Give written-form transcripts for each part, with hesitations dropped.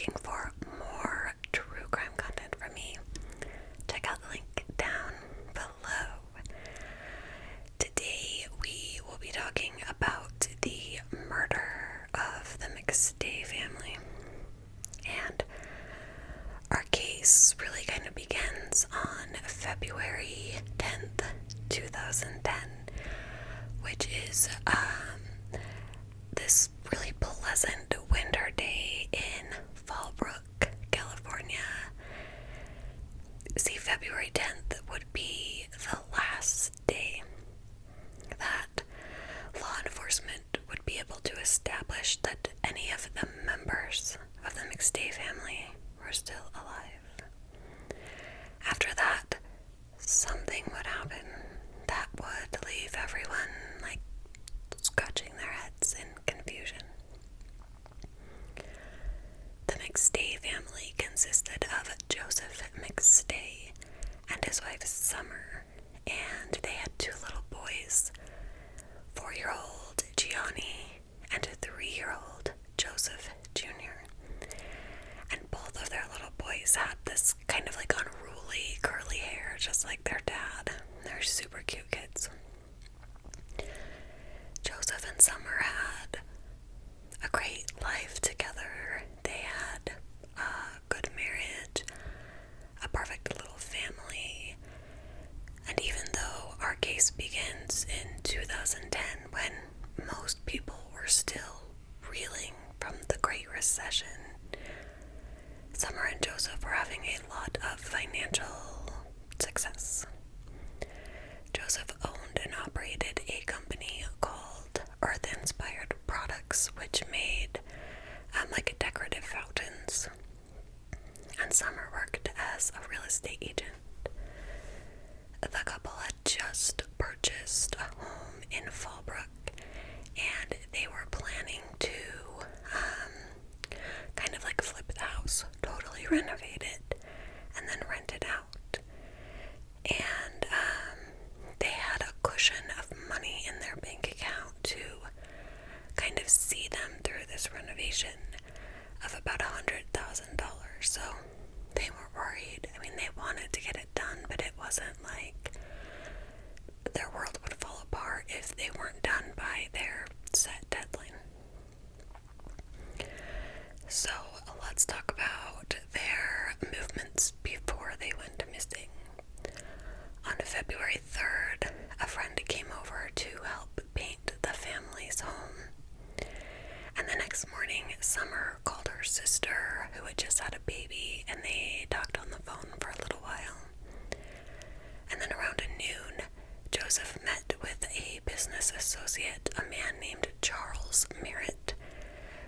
looking for more true crime content from me, check out the link down below. Today we will be talking about the murder of the McStay family. And our case really kind of begins on February 10th, 2010, which is this really pleasant winter day in Fallbrook, California. See, February 10th would be the last day that law enforcement would be able to establish that any of the members of the McStay family were still alive. After that, something would happen that would leave everyone scratching their heads in confusion. The McStay family consisted of Joseph McStay and his wife Summer, and they had two little boys, 4-year-old Gianni and 3-year-old Joseph Jr. And both of their little boys had this kind of unruly curly hair, just like their dad. They're super cute kids. Joseph and Summer had a great life together. They had a good marriage, a perfect little family. And even though our case begins in 2010, when most people were still reeling from the Great Recession, Summer and Joseph were having a lot of financial success. Joseph owned and operated a company called Earth-Inspired Products, which made decorative fountains. And Summer worked as a real estate agent. The couple had just purchased a home in Fallbrook, and they were planning to flip the house, totally renovate it, and then rent it out. And they had a cushion of money in their bank account to kind of see them through this renovation of about $100,000. So they weren't worried. I mean, they wanted to get it done, but it wasn't like their world would fall apart if they weren't done by their set deadline. So let's talk about their movements before they went missing. On February 3rd, a friend came over to help paint the family's home. And the next morning, Summer called her sister, who had just had a baby, and they talked on the phone for a little while. And then around noon, Joseph met with a business associate, a man named Charles Merritt,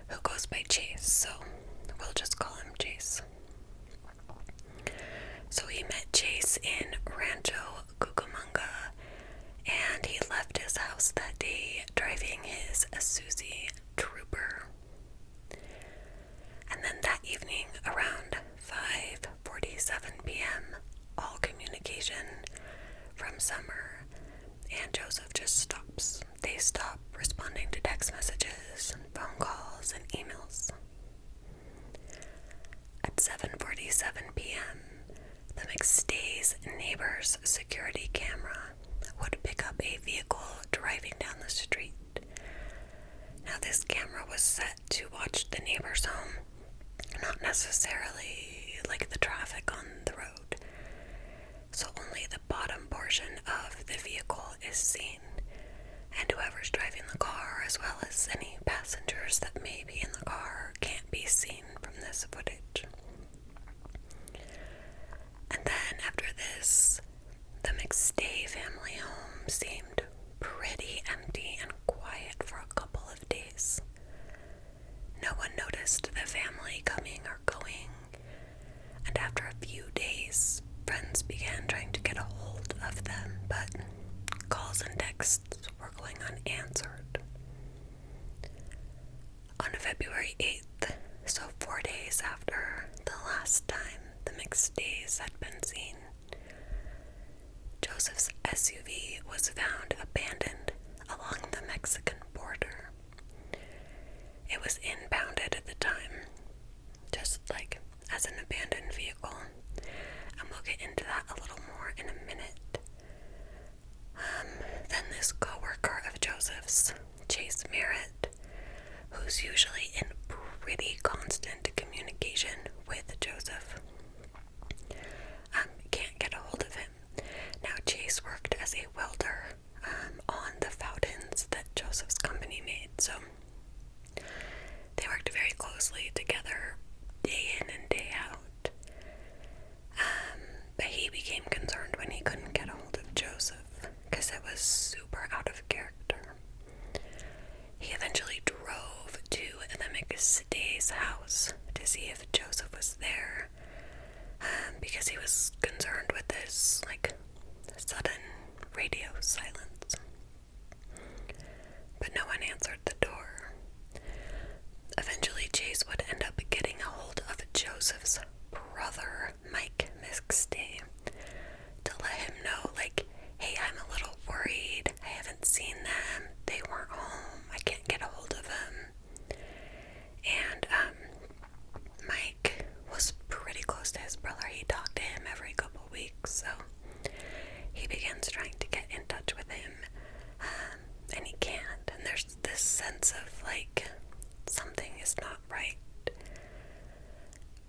who goes by Chase, so we'll just call him Chase. So he met Chase in Rancho Cucamonga, and he left his house that day driving his Susie Trooper. And then that evening, around 5:47 p.m., all communication from Summer and Joseph just stops. They stop responding to text messages, phone calls, and emails. At 7:47 p.m., the McStay's neighbor's security camera would pick up a vehicle driving down the street. Now, this camera was set to watch the neighbor's home, not necessarily the traffic on the road. So only the bottom portion of the vehicle is seen, and whoever's driving the car, as well as any passengers that may be in the car, can't be seen from this footage. And then after this, the McStay family home seemed pretty empty and quiet for a couple of days. No one noticed the family coming or going, and after a few days, friends began trying to get a hold of them, but calls and texts were going unanswered. On February 8th, so 4 days after the last time the McStays had been seen, Joseph's SUV was found abandoned along the Mexican border. It was impounded at the time, just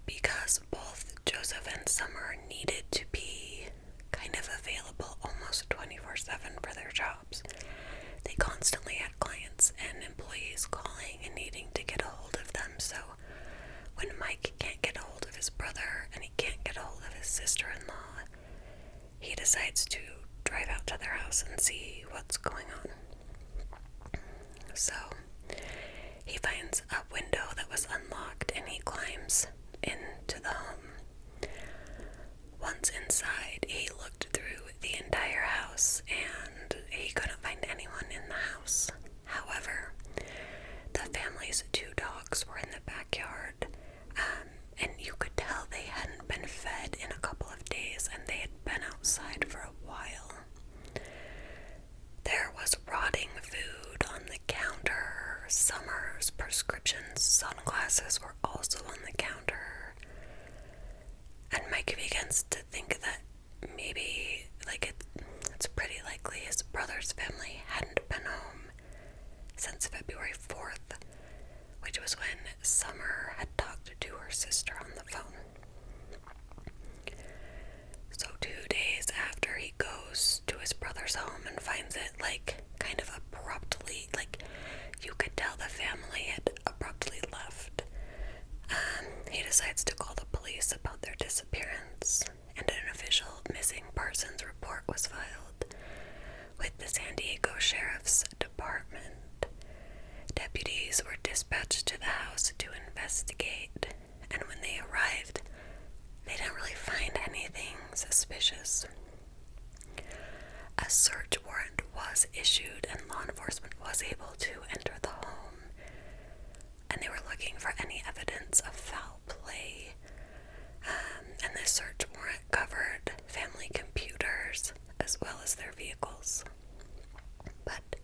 because both Joseph and Summer needed to be kind of available almost 24/7 for their jobs. They constantly had clients and employees calling and needing to get a hold of them, so when Mike can't get a hold of his brother and he can't get a hold of his sister-in-law, he decides to drive out to their house and see what's going on. So he finds a window that was unlocked and he climbs into the home. Once inside, he looked through the entire house and he couldn't find anyone in the house. However, the family's 2 dogs were in the backyard, and you could tell they hadn't been fed in a couple of days and they had been outside for a while. There was rotting food on the counter. Summer's prescription sunglasses were also on the counter. And Mike begins to think that maybe, it's pretty likely his brother's family hadn't been home since February 4th, which was when Summer had talked to her sister on the phone. So 2 days after, he goes to his brother's home and finds it kind of abruptly, you could tell the family had abruptly left. He decides to call the police about their disappearance, and an official missing persons report was filed with the San Diego Sheriff's Department. Deputies were dispatched to the house to investigate, and when they arrived, they didn't really find anything suspicious. A search warrant was issued and law enforcement was able to enter the home, and they were looking for any evidence of foul play. And the search warrant covered family computers as well as their vehicles. But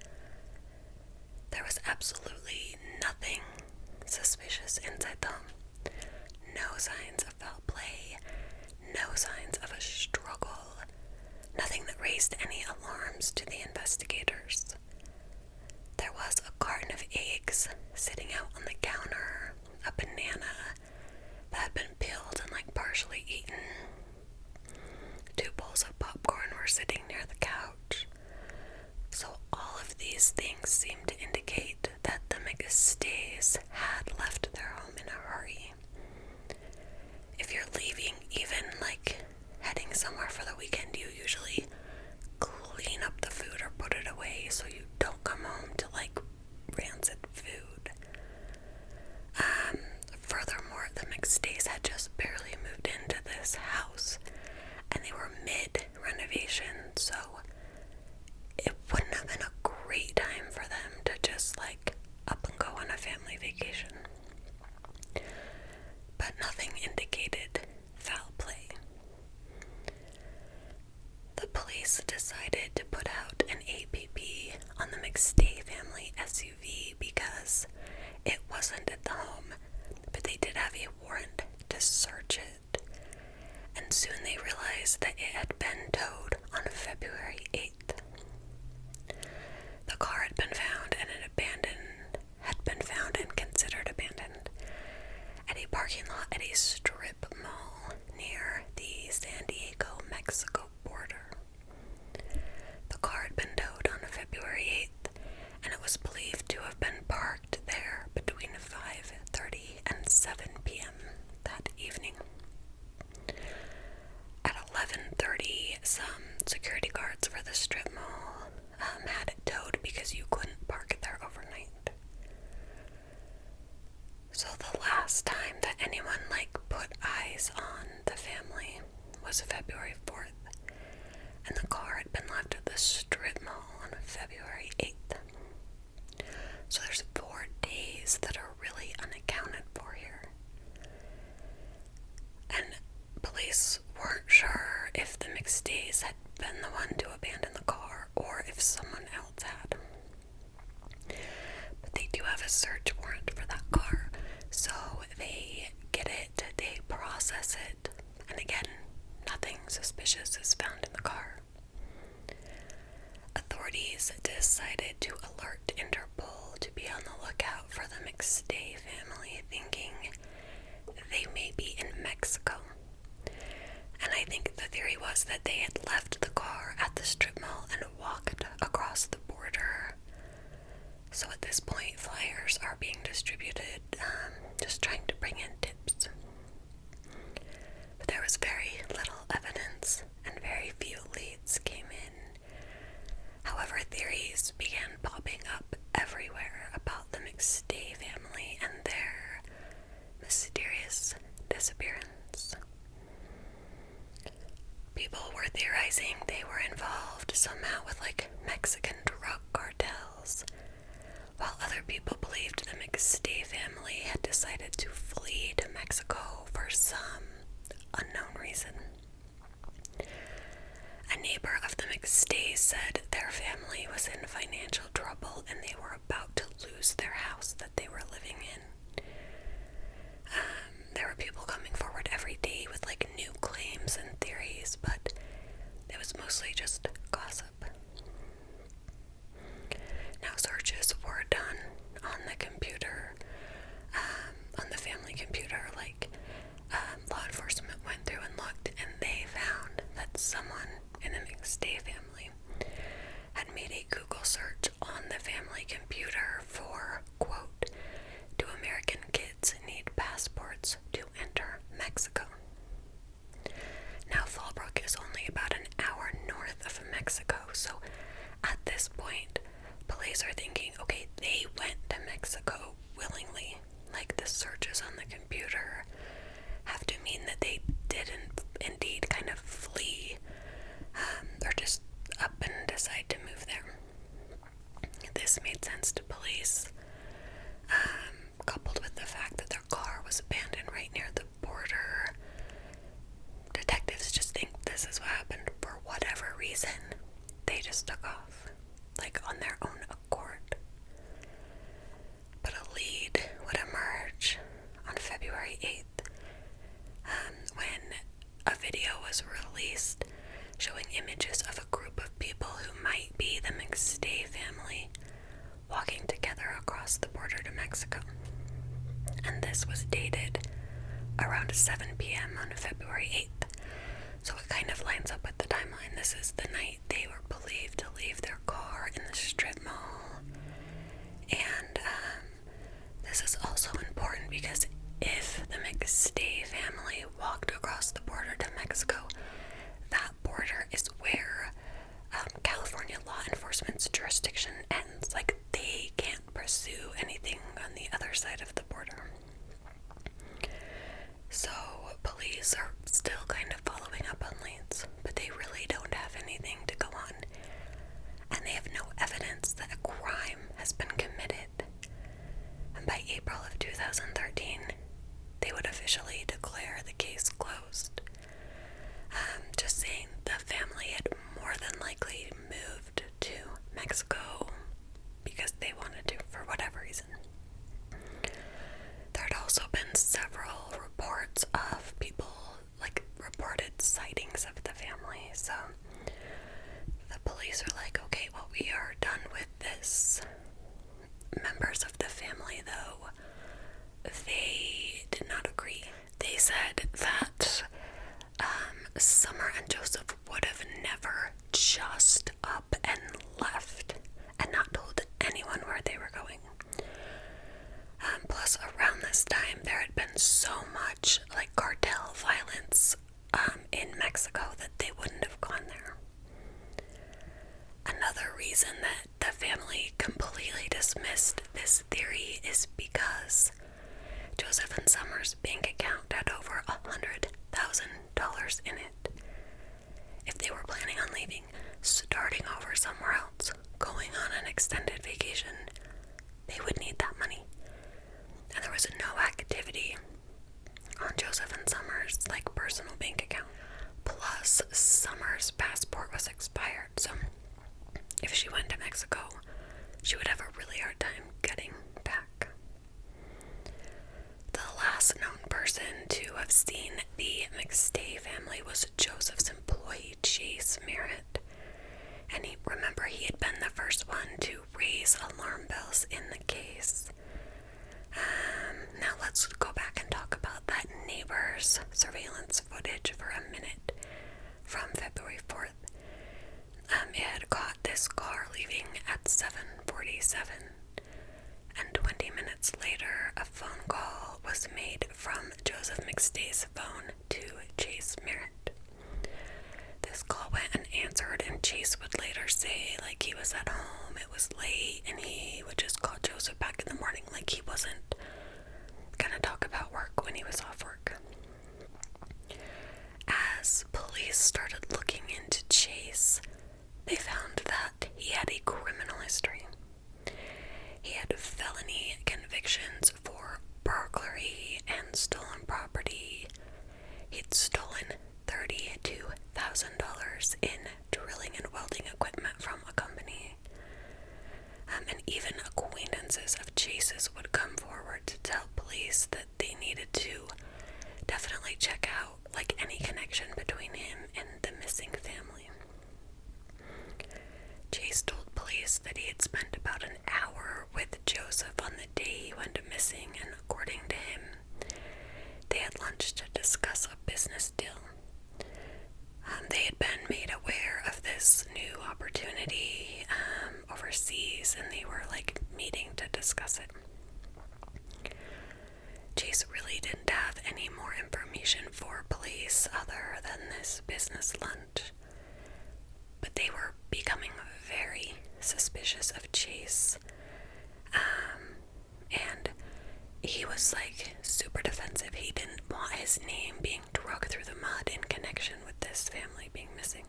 there was absolutely nothing suspicious inside the home. No signs of foul play, no signs of a struggle, nothing that raised any alarms to the investigators. There was a carton of eggs sitting out on the counter, a banana that had been peeled and partially eaten. 2 bowls of popcorn were sitting near the couch. So all of these things seemed to indicate that the McStays had left their home in a hurry. If you're leaving, even heading somewhere for the weekend, you usually clean up the food or put it away so you don't come home to rancid food. Furthermore, the McStays had just barely moved into this house and they were mid-renovation, so it wouldn't have been a great time for them to just up and go on a family vacation. But nothing indicated foul play. The police decided to put out an APB on the McStay family SUV because it wasn't at the home, but they did have a warrant to search it. And soon they realized that it had been towed on February 8th. The car had been found and considered abandoned at a parking lot at a strip mall near the San Diego, Mexico border. The car had been towed on February 8th, and it was believed to have been parked there between 5:30 and 7 p.m. that evening. At 11:30, some security guards for the strip mall had it towed because you couldn't park it there overnight. So the last time that anyone put eyes on the family was February 4th, and the car had been left at the strip mall on February 8th. So there's 4 days that are really unaccounted for here. And police weren't sure if the McStays had been the one to abandon the car or if someone else had. But they do have a search warrant for that car, so they get it, they process it, and again, nothing suspicious is found in the car. Authorities decided to alert Interpol to be on the lookout for the McStay family, thinking they may be in was that they had left the car at the strip mall and walked across the border. So at this point, flyers are being distributed, just trying to bring in tips. But there was very little evidence and very few leads came in. However, theories began popping up everywhere about the McStay family and their mysterious disappearance. People were theorizing they were involved somehow with Mexican drug cartels, while other people believed the McStay family had decided to flee to Mexico for some unknown reason. A neighbor of the McStays said their family was in financial trouble and they were about to lose their house that they were living in. There were people coming forward every day with new claims and theories, but it was mostly just gossip. Now searches were done on the computer, on the family computer. Law enforcement went through and looked, and they found that someone in the McStay family had made a Google search on the family computer for, quote, "Do American kids need passports to enter Mexico?" Now, Fallbrook is only about an hour north of Mexico, so at this point, police are thinking, okay, they went to Mexico willingly. The searches on the computer have to mean that they didn't indeed kind of flee, or just up and decide to move there. This made sense to police, coupled with the fact that their car was abandoned right near the border. Detectives just think this is what happened for whatever reason. They just took off, on their own accord. But a lead would emerge on February 8th, when a video was released showing images of a group of people who might be the McStay family walking together across the border to Mexico. And this was dated around 7 p.m. on February 8th. So it kind of lines up with the timeline. This is the night they were believed to leave their car in the strip mall. And this is also important because if the McStay family walked across the border to Mexico, that border is where California law enforcement's jurisdiction ends. They can't pursue anything on the other side of the border. So police are still kind of following up on leads, but they really don't have anything to go on. And they have no evidence that a crime has been committed. And by April of 2013, they would officially declare the case closed. Just saying the family had more than likely moved to Mexico because they wanted to, for whatever reason. There had also been several reports of people, reported sightings of the family, so the police are okay, well, we are done with this. Members of the family, though, they did not agree. They said that Summer and Joseph would have never just up and left and not told anyone where they were going. Plus, around this time, there had been so much cartel violence in Mexico that they wouldn't have gone there. Another reason that the family completely dismissed this theory is because Joseph and Summer's bank account had over $100,000 in it. If they were planning on leaving, starting over somewhere else, going on an extended vacation, they would need that money. And there was no activity on Joseph and Summer's personal bank account. Plus, Summer's passport was expired, so if she went to Mexico, she would have a really hard time getting back. The last known person to have seen the McStay family was Joseph's employee, Chase Merritt. And he had been the first one to raise alarm bells in the case. Now let's go back and talk about that neighbor's surveillance footage for a minute from February 1997, and 20 minutes later, a phone call was made from Joseph McStay's phone to Chase Merritt. This call went unanswered, and Chase would later say, like, he was at home, it was late, and he would just call Joseph back in the morning, like he wasn't gonna talk about work when he was off work. As police started looking into Chase, they found that he had a criminal history. He had felony convictions for burglary and stolen property. He'd stolen $32,000 in drilling and welding equipment from a company. And even acquaintances of Chase's would come forward to tell police that they needed to definitely check out, like, any connection between him and the missing family. Chase told police that he had spent about an hour with Joseph on the day he went missing, and according to him, they had lunch to discuss a business deal. They had been made aware of this new opportunity overseas, and they were, like, meeting to discuss it. Chase really didn't have any more information for police other than this business lunch, but they were becoming very suspicious of Chase, and he was, like, super defensive. He didn't want his name being dragged through the mud in connection with this family being missing,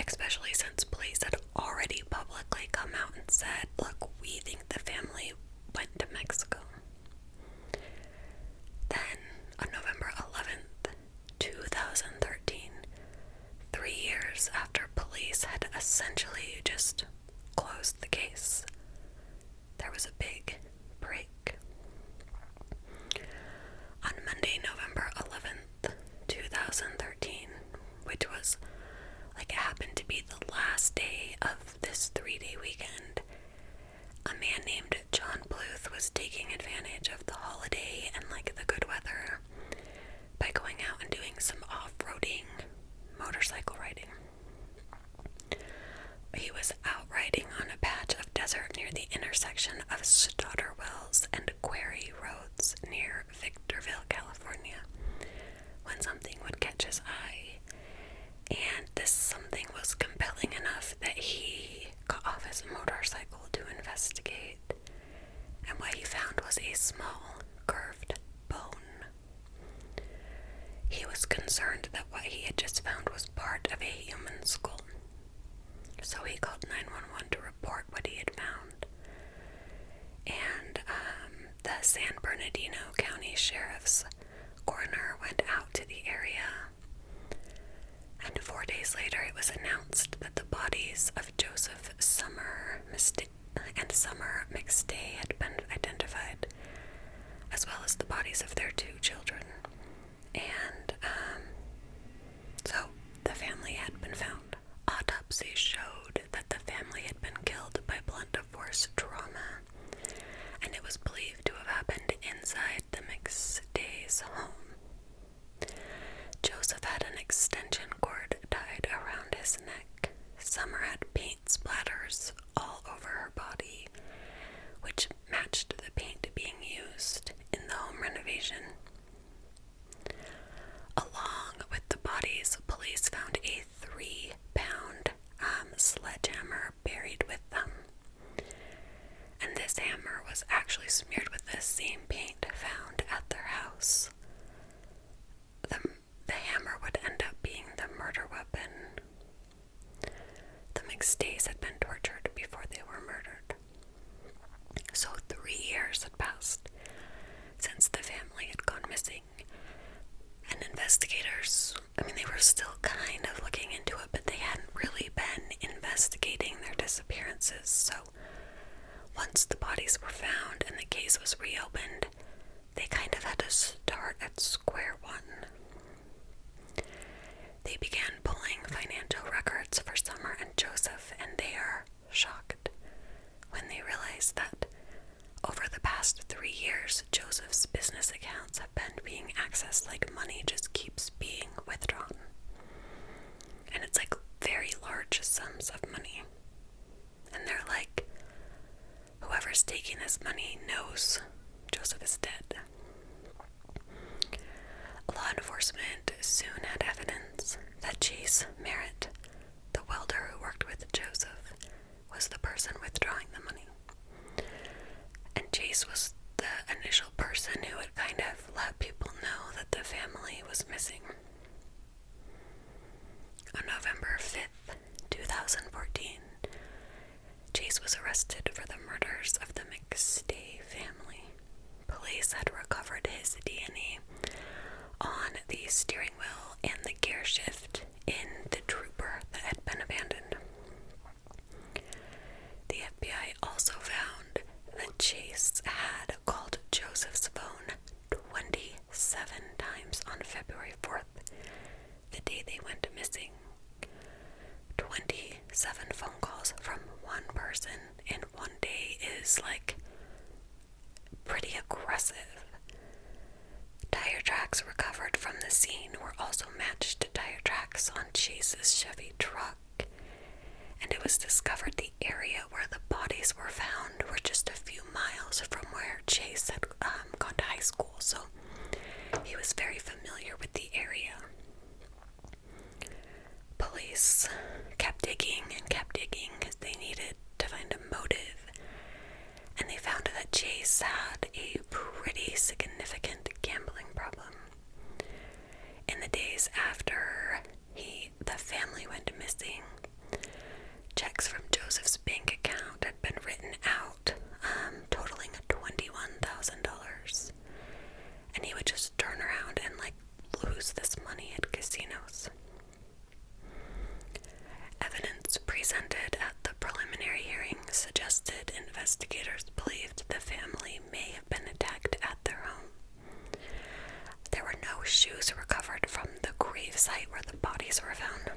especially since police had already publicly come out and said, look, we think the family went to Mexico. Then, on November 11th, 2013, 3 years after police had essentially just closed the case, there was a big break. On Monday, November 11th, 2013, which was, like, it happened to be the last day of this 3-day weekend, a man named John Bluth was taking advantage of the holiday and, like, the good weather by going out and doing some off-roading motorcycle riding. He was out riding on a patch of desert near the intersection of Stoddard Wells and Quarry Roads near Victorville, California, when something would catch his eye, and this something was compelling enough that he got off his motorcycle to investigate, and what he found was a small, curved bone. He was concerned that what he had just found was part of a human skull, so he called 911 to report what he had found, and the San Bernardino County Sheriff's coroner went out to the area, and 4 days later it was announced that the bodies of Joseph Summer and Summer McStay had been identified, as well as the bodies of their 2 children. And so the family had been found. Autopsies showed that the family had been killed by blunt force trauma, and it was believed to have happened inside the McStay's home. Joseph had an extension cord tied around his neck. Summer had paint splatters all over her body, which matched the paint being used in the home renovation. Along with the bodies, police found a 3-pound sledgehammer buried with them. And this hammer was actually smeared with the same paint found at their house. The hammer would end up being the murder weapon. The McStays had been tortured before they were murdered. So 3 years had passed since the family had gone missing. And investigators, they were still kind of looking into it, but they hadn't really been investigating their disappearances. So once the bodies were found and the case was reopened, they kind of had to start at square one. They began pulling financial records for Summer and Joseph, and they are shocked when they realize that over the past 3 years, Joseph's business accounts have been being accessed, like money just keeps being withdrawn. And it's like very large sums of money. And they're like, whoever's taking this money knows Joseph is dead. Law enforcement soon had evidence that Chase Merritt, the welder who worked with Joseph, was the person withdrawing the money. And Chase was the initial person who would kind of let people know that the family was missing. On November 5th, 2014, Chase was arrested for the murders of the McStay family. Police had recovered his DNA on the steering wheel and the gear shift in the trooper that had been abandoned. The FBI also found that Chase had called Joseph's phone 27 times on February 4th, the day they went missing. 27 phone calls from one person in one day is pretty aggressive. Tire tracks recovered from the scene were also matched to tire tracks on Chase's Chevy truck, and it was discovered the area where the bodies were found were just a few miles from where Chase had gone to high school, so he was very familiar with the area. Police kept digging as they needed to find a motive, and they found that Chase had a pretty significant gambling problem. In the days after the family went missing, checks from Joseph's bank account had been written out, totaling $21,000, and he would just turn around and lose this money at casinos. Evidence presented at the preliminary hearing suggested investigators believed the family may have been attacked at their home. There were no shoes recovered from the grave site where the bodies were found.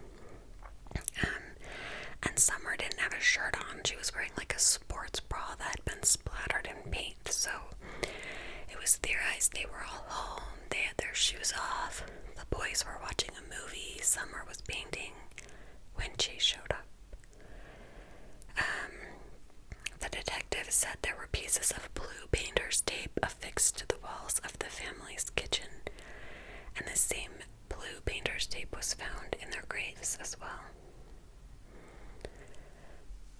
And Summer didn't have a shirt on. She was wearing a sports bra that had been splattered in paint, so it was theorized they were all home. They had their shoes off. The boys were watching a movie. Summer was painting when Chase showed up. The detective said there were pieces of blue painter's tape affixed to the walls of the family's kitchen, and the same blue painter's tape was found in their graves as well.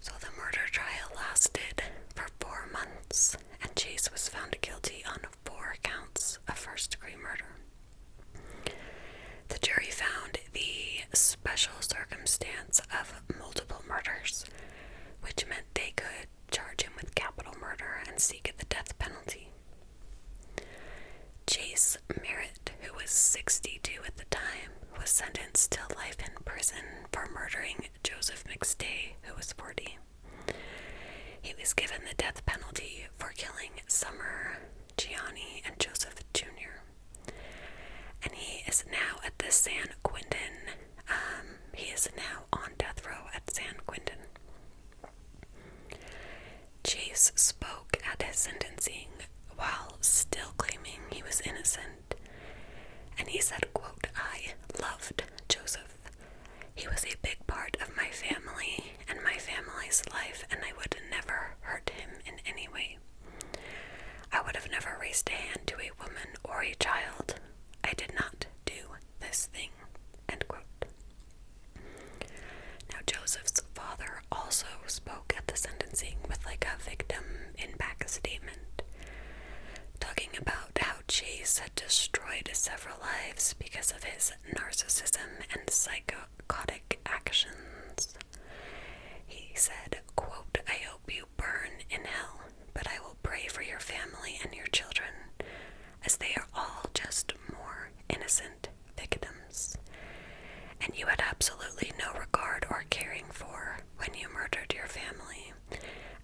So the murder trial lasted for 4 months, and Chase was found guilty on 4 counts of first-degree murder. The jury found the special circumstance of multiple murders, which meant they could charge him with capital murder and seek the death penalty. Chase Merritt, who was 62 at the time, was sentenced to life in prison for murdering Joseph McStay, who was 40. He was given the death penalty for killing Summer, Gianni, and Joseph Jr. And he is now at the San Quentin. He is now on death row at San Quentin. Chase spoke at his sentencing while still claiming he was innocent, and he said, quote, "I loved Joseph. He was a big part of my family and my family's life, and I would never hurt him in any way. I would have never raised a hand to a woman or a child. I did not do this thing," end quote. Now, Joseph's father also spoke at the sentencing with a victim impact statement, talking about how Chase had destroyed several lives because of his narcissism and psychotic actions. He said, quote, "I hope you burn in hell, but I will pray for your family and your children, as they are all just more innocent victims. And you had absolutely no regard or caring for when you murdered your family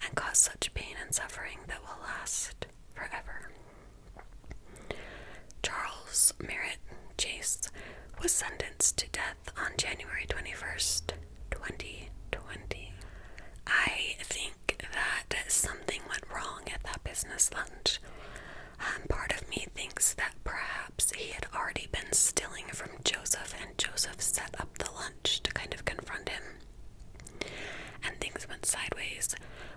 and caused such pain and suffering that will last forever." Charles Merritt Chase was sentenced to death on January 21st, 2020. I think that something went wrong at that business lunch. Part of me thinks that perhaps he had already been stealing from Joseph, and Joseph set up the lunch to kind of confront him. And things went sideways,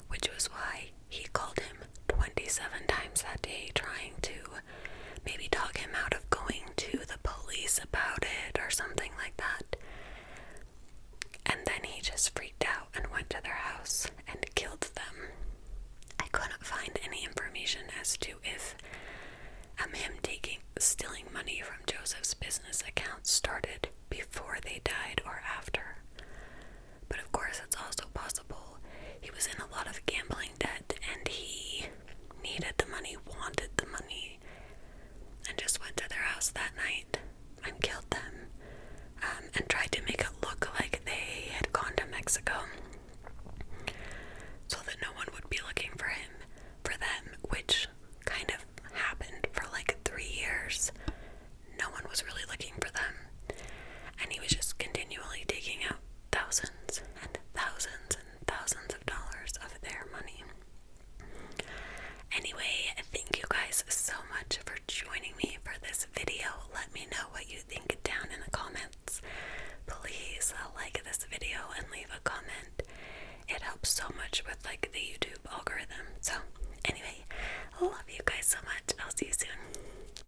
which was why he called him money from Joseph's business accounts started before they died or after. But of course, it's also possible he was in a lot of gambling debt and he needed the money, wanted the money, and just went to their house that night and killed them, and tried to make it look like they had gone to Mexico so that no one would be looking for them, which kind of happened for like 3 years. No one was really looking for them, and he was just continually taking out thousands and thousands and thousands of dollars of their money. Anyway, thank you guys so much for joining me for this video. Let me know what you think down in the comments. Please like this video and leave a comment. It helps so much with like the YouTube algorithm. So